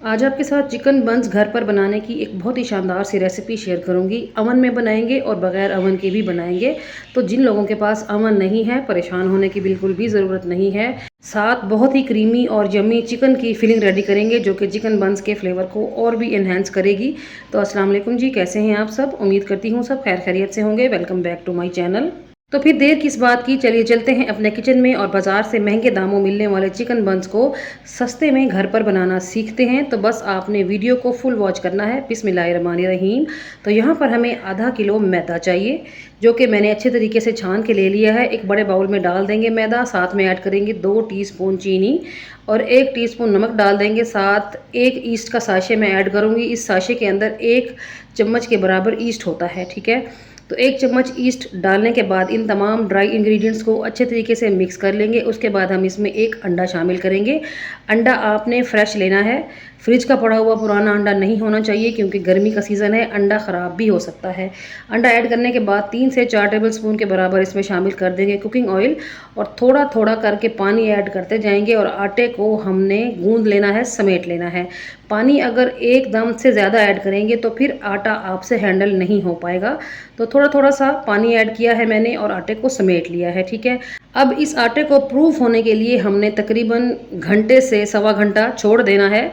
आज आपके साथ चिकन बंस घर पर बनाने की एक बहुत ही शानदार सी रेसिपी शेयर करूंगी। अवन में बनाएंगे और बगैर अवन के भी बनाएंगे। तो जिन लोगों के पास अवन नहीं है, परेशान होने की बिल्कुल भी ज़रूरत नहीं है। साथ बहुत ही क्रीमी और यम्मी चिकन की फिलिंग रेडी करेंगे जो कि चिकन बंस के फ्लेवर को और भी इन्हेंस करेगी। तो अस्सलाम वालेकुम जी, कैसे हैं आप सब? उम्मीद करती हूँ सब खैर खैरियत से होंगे। Welcome back to my channel. तो फिर देर किस बात की, चलिए चलते हैं अपने किचन में और बाज़ार से महंगे दामों मिलने वाले चिकन बंस को सस्ते में घर पर बनाना सीखते हैं। तो बस आपने वीडियो को फुल वॉच करना है। बिस्मिल्लाहिर्रहमानिर्रहीम। तो यहाँ पर हमें आधा किलो मैदा चाहिए, जो कि मैंने अच्छे तरीके से छान के ले लिया है। एक बड़े बाउल में डाल देंगे मैदा, साथ में ऐड करेंगे 2 टीस्पून चीनी और 1 टीस्पून नमक डाल देंगे। साथ 1 ईस्ट का साशे मैं ऐड करूँगी। इस साशे के अंदर 1 चम्मच के बराबर ईस्ट होता है, ठीक है। तो 1 चम्मच ईस्ट डालने के बाद इन तमाम ड्राई इंग्रेडिएंट्स को अच्छे तरीके से मिक्स कर लेंगे। उसके बाद हम इसमें 1 अंडा शामिल करेंगे। अंडा आपने फ्रेश लेना है, फ्रिज का पड़ा हुआ पुराना अंडा नहीं होना चाहिए, क्योंकि गर्मी का सीज़न है, अंडा ख़राब भी हो सकता है। अंडा ऐड करने के बाद 3 से 4 टेबल स्पून के बराबर इसमें शामिल कर देंगे कुकिंग ऑयल और थोड़ा थोड़ा करके पानी ऐड करते जाएंगे। और आटे को हमने गूंद लेना है, समेट लेना है। पानी अगर एकदम से ज़्यादा ऐड करेंगे तो फिर आटा आपसे हैंडल नहीं हो पाएगा। तो थोड़ा थोड़ा सा पानी ऐड किया है मैंने और आटे को समेट लिया है, ठीक है। अब इस आटे को प्रूफ होने के लिए हमने तकरीबन घंटे से सवा घंटा छोड़ देना है,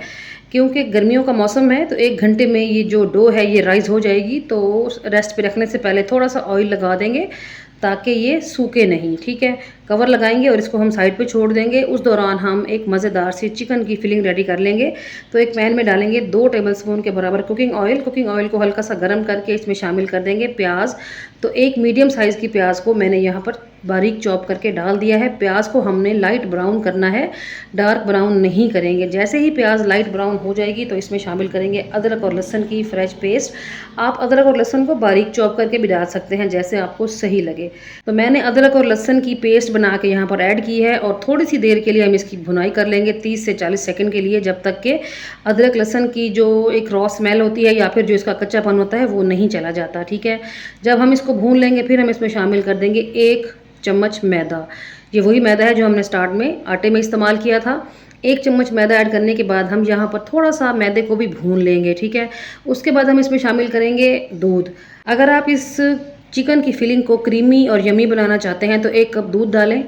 क्योंकि गर्मियों का मौसम है। तो 1 घंटे में ये जो डो है ये राइज हो जाएगी। तो रेस्ट पे रखने से पहले थोड़ा सा ऑयल लगा देंगे ताकि ये सूखे नहीं, ठीक है। कवर लगाएंगे और इसको हम साइड पे छोड़ देंगे। उस दौरान हम एक मज़ेदार सी चिकन की फिलिंग रेडी कर लेंगे। तो एक पैन में डालेंगे 2 टेबलस्पून के बराबर कुकिंग ऑयल। कुकिंग ऑयल को हल्का सा गर्म करके इसमें शामिल कर देंगे प्याज। तो एक मीडियम साइज़ की प्याज को मैंने यहाँ पर बारीक चॉप करके डाल दिया है। प्याज को हमने लाइट ब्राउन करना है, डार्क ब्राउन नहीं करेंगे। जैसे ही प्याज लाइट ब्राउन हो जाएगी तो इसमें शामिल करेंगे अदरक और लहसुन की फ्रेश पेस्ट। आप अदरक और लहसुन को बारीक चॉप करके भी डाल सकते हैं, जैसे आपको सही लगे। तो मैंने अदरक और लहसुन की पेस्ट बना के यहाँ पर ऐड की है और थोड़ी सी देर के लिए हम इसकी भुनाई कर लेंगे, 30 से 40 सेकंड के लिए, जब तक कि अदरक लहसुन की जो एक रॉ स्मेल होती है या फिर जो इसका कच्चापन होता है वो नहीं चला जाता, ठीक है। जब हम इसको भून लेंगे फिर हम इसमें शामिल कर देंगे 1 चम्मच मैदा। ये वही मैदा है जो हमने स्टार्ट में आटे में इस्तेमाल किया था। 1 चम्मच मैदा ऐड करने के बाद हम यहाँ पर थोड़ा सा मैदे को भी भून लेंगे, ठीक है। उसके बाद हम इसमें शामिल करेंगे दूध। अगर आप इस चिकन की फिलिंग को क्रीमी और यमी बनाना चाहते हैं तो 1 कप दूध डालें,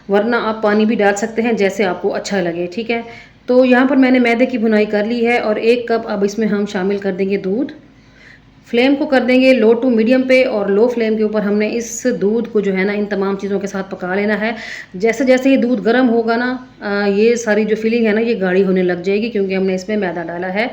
वरना आप पानी भी डाल सकते हैं, जैसे आपको अच्छा लगे, ठीक है। तो यहाँ पर मैंने मैदे की भुनाई कर ली है और 1 कप अब इसमें हम शामिल कर देंगे दूध। फ्लेम को कर देंगे लो टू मीडियम पे और लो फ्लेम के ऊपर हमने इस दूध को जो है ना इन तमाम चीज़ों के साथ पका लेना है। जैसे जैसे ये दूध गर्म होगा ना, ये सारी जो फिलिंग है ना ये गाढ़ी होने लग जाएगी, क्योंकि हमने इसमें मैदा डाला है।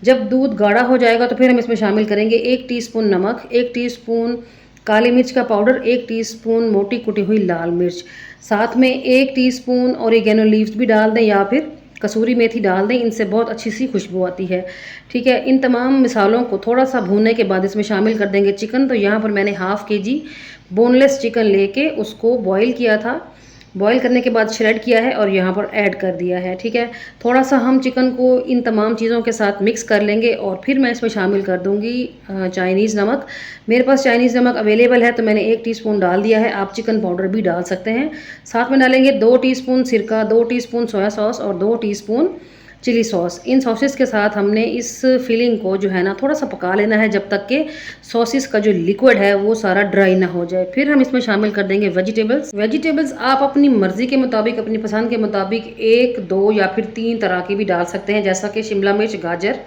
जब दूध गाढ़ा हो जाएगा तो फिर हम इसमें शामिल करेंगे 1 टीस्पून नमक, 1 टीस्पून काली मिर्च का पाउडर, 1 टीस्पून मोटी कुटी हुई लाल मिर्च, साथ में 1 टीस्पून ऑरिगेनो लीव्स भी डाल दें या फिर कसूरी मेथी डाल दें। इनसे बहुत अच्छी सी खुशबू आती है, ठीक है। इन तमाम मिसालों को थोड़ा सा भूनने के बाद इसमें शामिल कर देंगे चिकन। तो यहाँ पर मैंने ½ kg बोनलेस चिकन लेके उसको बॉईल किया था। बॉईल करने के बाद श्रेड किया है और यहाँ पर ऐड कर दिया है, ठीक है। थोड़ा सा हम चिकन को इन तमाम चीज़ों के साथ मिक्स कर लेंगे और फिर मैं इसमें शामिल कर दूँगी चाइनीज़ नमक। मेरे पास चाइनीज़ नमक अवेलेबल है तो मैंने 1 टीस्पून डाल दिया है। आप चिकन पाउडर भी डाल सकते हैं। साथ में डालेंगे 2 टीस्पून सिरका, 2 टीस्पून सोया सॉस और 2 टीस्पून चिली सॉस। इन सॉसेस के साथ हमने इस फिलिंग को जो है ना थोड़ा सा पका लेना है, जब तक कि सॉसेस का जो लिक्विड है वो सारा ड्राई ना हो जाए। फिर हम इसमें शामिल कर देंगे वेजिटेबल्स आप अपनी मर्जी के मुताबिक, अपनी पसंद के मुताबिक 1, 2 या फिर 3 तरह की भी डाल सकते हैं, जैसा कि शिमला मिर्च, गाजर,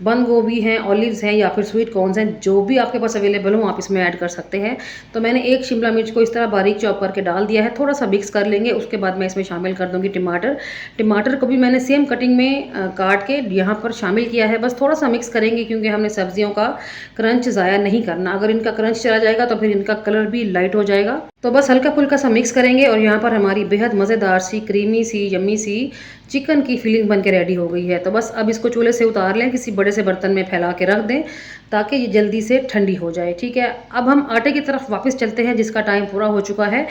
बंद गोभी हैं, ऑलिव्स हैं या फिर स्वीट कॉर्न्स हैं। जो भी आपके पास अवेलेबल हो आप इसमें ऐड कर सकते हैं। तो मैंने 1 शिमला मिर्च को इस तरह बारीक चॉप करके डाल दिया है। थोड़ा सा मिक्स कर लेंगे। उसके बाद मैं इसमें शामिल कर दूंगी टमाटर। टमाटर को भी मैंने सेम कटिंग में काट के यहाँ पर शामिल किया है। बस थोड़ा सा मिक्स करेंगे, क्योंकि हमने सब्जियों का क्रंच ज़ाया नहीं करना। अगर इनका क्रंच चला जाएगा तो फिर इनका कलर भी लाइट हो जाएगा। तो बस हल्का फुल्का सा मिक्स करेंगे और यहाँ पर हमारी बेहद मज़ेदार सी क्रीमी सी यम्मी सी चिकन की फिलिंग बन के रेडी हो गई है। तो बस अब इसको चूल्हे से उतार लें, किसी बड़े से बर्तन में फैला के रख दें ताकि ये जल्दी से ठंडी हो जाए, ठीक है। अब हम आटे की तरफ वापस चलते हैं, जिसका टाइम पूरा हो चुका है।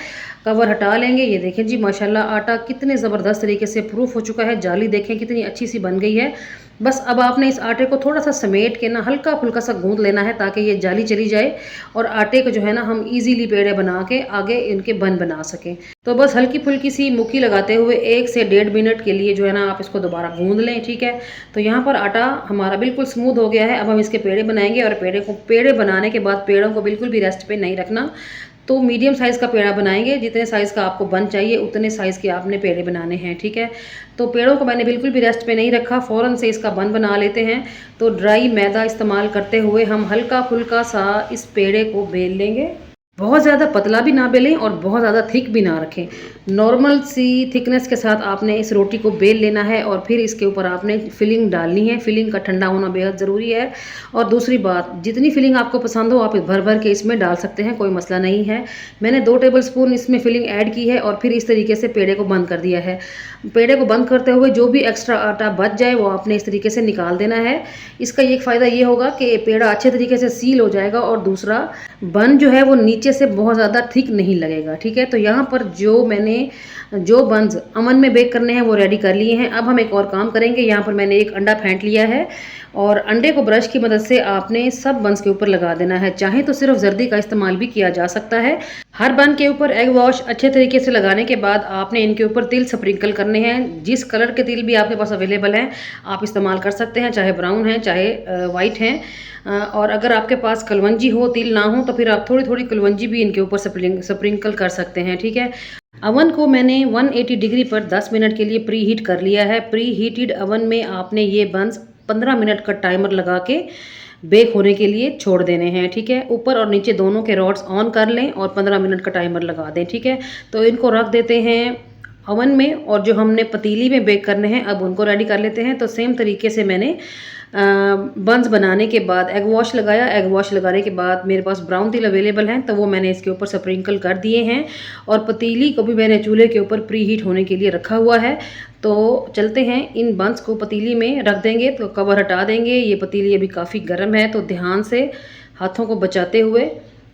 कवर हटा लेंगे। ये देखें जी, माशाल्लाह आटा कितने ज़बरदस्त तरीके से प्रूफ हो चुका है। जाली देखें कितनी अच्छी सी बन गई है। बस अब आपने इस आटे को थोड़ा सा समेट के ना हल्का फुल्का सा गूंद लेना है ताकि ये जाली चली जाए और आटे को जो है ना हम इजीली पेड़े बना के आगे इनके बन बना सकें। तो बस हल्की फुल्की सी मुक्की लगाते हुए 1 से 1.5 मिनट के लिए जो है ना आप इसको दोबारा गूंद लें, ठीक है। तो यहाँ पर आटा हमारा बिल्कुल स्मूथ हो गया है। अब हम इसके पेड़े बनाएंगे और पेड़े बनाने के बाद पेड़ों को बिल्कुल भी रेस्ट पे नहीं रखना। तो मीडियम साइज़ का पेड़ा बनाएंगे, जितने साइज़ का आपको बन चाहिए उतने साइज़ के आपने पेड़े बनाने हैं, ठीक है। तो पेड़ों को मैंने बिल्कुल भी रेस्ट पे नहीं रखा, फ़ौरन से इसका बन बना लेते हैं। तो ड्राई मैदा इस्तेमाल करते हुए हम हल्का फुल्का सा इस पेड़े को बेल लेंगे। बहुत ज़्यादा पतला भी ना बेलें और बहुत ज़्यादा थिक भी ना रखें। नॉर्मल सी थिकनेस के साथ आपने इस रोटी को बेल लेना है और फिर इसके ऊपर आपने फिलिंग डालनी है। फिलिंग का ठंडा होना बेहद ज़रूरी है। और दूसरी बात, जितनी फिलिंग आपको पसंद हो आप भर भर के इसमें डाल सकते हैं, कोई मसला नहीं है। मैंने 2 टेबलस्पून इसमें फिलिंग ऐड की है और फिर इस तरीके से पेड़े को बंद कर दिया है। पेड़े को बंद करते हुए जो भी एक्स्ट्रा आटा बच जाए वो आपने इस तरीके से निकाल देना है। इसका एक फ़ायदा ये होगा कि पेड़ा अच्छे तरीके से सील हो जाएगा और दूसरा बन जो है वो नीचे से बहुत ज़्यादा थिक नहीं लगेगा, ठीक है। तो यहाँ पर जो बंस अवन में बेक करने हैं वो रेडी कर लिए हैं। अब हम एक और काम करेंगे। यहाँ पर मैंने एक अंडा फेंट लिया है और अंडे को ब्रश की मदद से आपने सब बंस के ऊपर लगा देना है। चाहे तो सिर्फ जर्दी का इस्तेमाल भी किया जा सकता है। हर बन के ऊपर एग वॉश अच्छे तरीके से लगाने के बाद आपने इनके ऊपर तिल स्प्रिंकल करने हैं। जिस कलर के तिल भी आपके पास अवेलेबल हैं आप इस्तेमाल कर सकते हैं, चाहे ब्राउन है चाहे वाइट है। और अगर आपके पास कलवंजी हो, तिल ना हो, तो फिर आप थोड़ी थोड़ी कलवंजी भी इनके ऊपर स्प्रिंकल कर सकते हैं, ठीक है। अवन को मैंने 180 डिग्री पर 10 मिनट के लिए प्री हीट कर लिया है। प्री हीटेड अवन में आपने ये बंस 15 मिनट का टाइमर लगा के बेक होने के लिए छोड़ देने हैं, ठीक है। ऊपर और नीचे दोनों के रॉड्स ऑन कर लें और 15 मिनट का टाइमर लगा दें, ठीक है। तो इनको रख देते हैं अवन में और जो हमने पतीली में बेक करने हैं अब उनको रेडी कर लेते हैं। तो सेम तरीके से मैंने बंस बनाने के बाद एग वॉश लगाया। एग वॉश लगाने के बाद मेरे पास ब्राउन तिल अवेलेबल हैं तो वो मैंने इसके ऊपर स्प्रिंकल कर दिए हैं और पतीली को भी मैंने चूल्हे के ऊपर प्री हीट होने के लिए रखा हुआ है। तो चलते हैं, इन बंस को पतीली में रख देंगे। तो कवर हटा देंगे। ये पतीली अभी काफ़ी गर्म है तो ध्यान से हाथों को बचाते हुए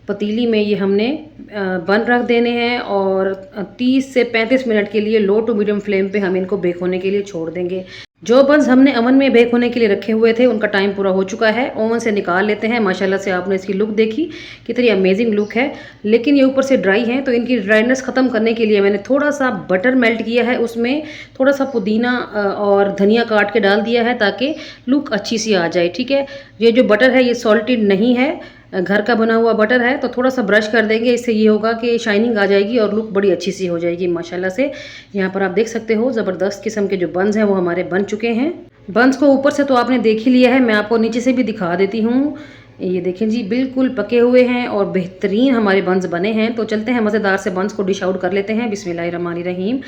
पतीली में ये हमने बन रख देने हैं और 30 से 35 मिनट के लिए लो टू मीडियम फ्लेम पे हम इनको बेक होने के लिए छोड़ देंगे। जो बंस हमने अवन में बेक होने के लिए रखे हुए थे उनका टाइम पूरा हो चुका है। ओवन से निकाल लेते हैं। माशाल्लाह से आपने इसकी लुक देखी, कितनी अमेजिंग लुक है। लेकिन ये ऊपर से ड्राई हैं तो इनकी ड्राइनेस ख़त्म करने के लिए मैंने थोड़ा सा बटर मेल्ट किया है, उसमें थोड़ा सा पुदीना और धनिया काट के डाल दिया है ताकि लुक अच्छी सी आ जाए, ठीक है। ये जो बटर है ये सॉल्टेड नहीं है, घर का बना हुआ बटर है। तो थोड़ा सा ब्रश कर देंगे, इससे ये होगा कि शाइनिंग आ जाएगी और लुक बड़ी अच्छी सी हो जाएगी माशाल्लाह से। यहाँ पर आप देख सकते हो ज़बरदस्त किस्म के जो बंस हैं वो हमारे बन चुके हैं। बंस को ऊपर से तो आपने देख ही लिया है, मैं आपको नीचे से भी दिखा देती हूँ। ये देखें जी, बिल्कुल पके हुए हैं और बेहतरीन हमारे बंस बने हैं। तो चलते हैं मज़ेदार से बंस को डिश आउट कर लेते हैं। बिस्मिल्लाहिर्रहमानिर्रहीम।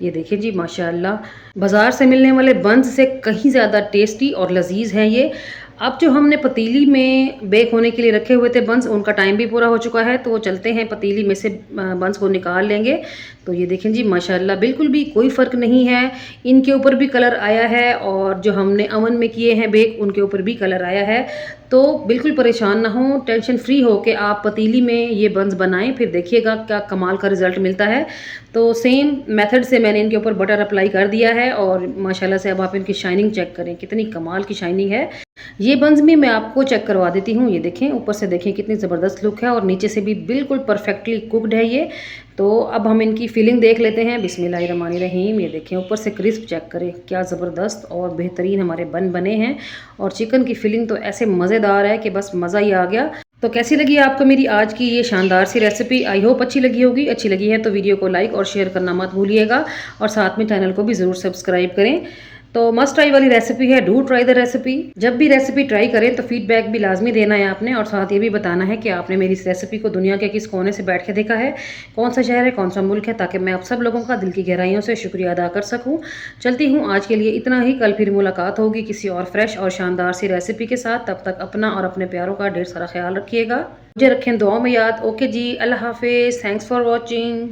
ये देखें जी, माशाल्लाह बाज़ार से मिलने वाले बंस से कहीं ज़्यादा टेस्टी और लजीज हैं ये। अब जो हमने पतीली में बेक होने के लिए रखे हुए थे बंस, उनका टाइम भी पूरा हो चुका है। तो चलते हैं पतीली में से बंस को निकाल लेंगे। तो ये देखें जी, माशाल्लाह बिल्कुल भी कोई फ़र्क नहीं है। इनके ऊपर भी कलर आया है और जो हमने अवन में किए हैं बेक उनके ऊपर भी कलर आया है। तो बिल्कुल परेशान ना हो, टेंशन फ्री हो के आप पतीली में ये बंस बनाएं, फिर देखिएगा क्या कमाल का रिज़ल्ट मिलता है। तो सेम मेथड से मैंने इनके ऊपर बटर अप्लाई कर दिया है और माशाल्लाह से अब आप इनकी शाइनिंग चेक करें, कितनी कमाल की शाइनिंग है। ये बंस भी मैं आपको चेक करवा देती हूँ। ये देखें, ऊपर से देखें कितनी ज़बरदस्त लुक है और नीचे से भी बिल्कुल परफेक्टली कुकड है ये। तो अब हम इनकी फीलिंग देख लेते हैं। बिस्मिल्लाहिर्रहमानिर्रहीम। ये देखें, ऊपर से क्रिस्प चेक करें, क्या ज़बरदस्त और बेहतरीन हमारे बन बने हैं। और चिकन की फीलिंग तो ऐसे मज़ेदार है कि बस मज़ा ही आ गया। तो कैसी लगी आपको मेरी आज की ये शानदार सी रेसिपी? आई होप अच्छी लगी होगी। अच्छी लगी है तो वीडियो को लाइक और शेयर करना मत भूलिएगा और साथ में चैनल को भी ज़रूर सब्सक्राइब करें। तो मस्ट ट्राई वाली रेसिपी है, डू ट्राई द रेसिपी। जब भी रेसिपी ट्राई करें तो फीडबैक भी लाजमी देना है आपने और साथ ये भी बताना है कि आपने मेरी इस रेसिपी को दुनिया के किस कोने से बैठ के देखा है, कौन सा शहर है, कौन सा मुल्क है, ताकि मैं आप सब लोगों का दिल की गहराइयों से शुक्रिया अदा कर सकूं। चलती हूँ, आज के लिए इतना ही। कल फिर मुलाकात होगी किसी और फ्रेश और शानदार सी रेसिपी के साथ। तब तक अपना और अपने प्यारों का ढेर सारा ख्याल रखिएगा। मुझे रखें दुआओं में याद। ओके जी, अल्लाह हाफिज़। Thanks for watching.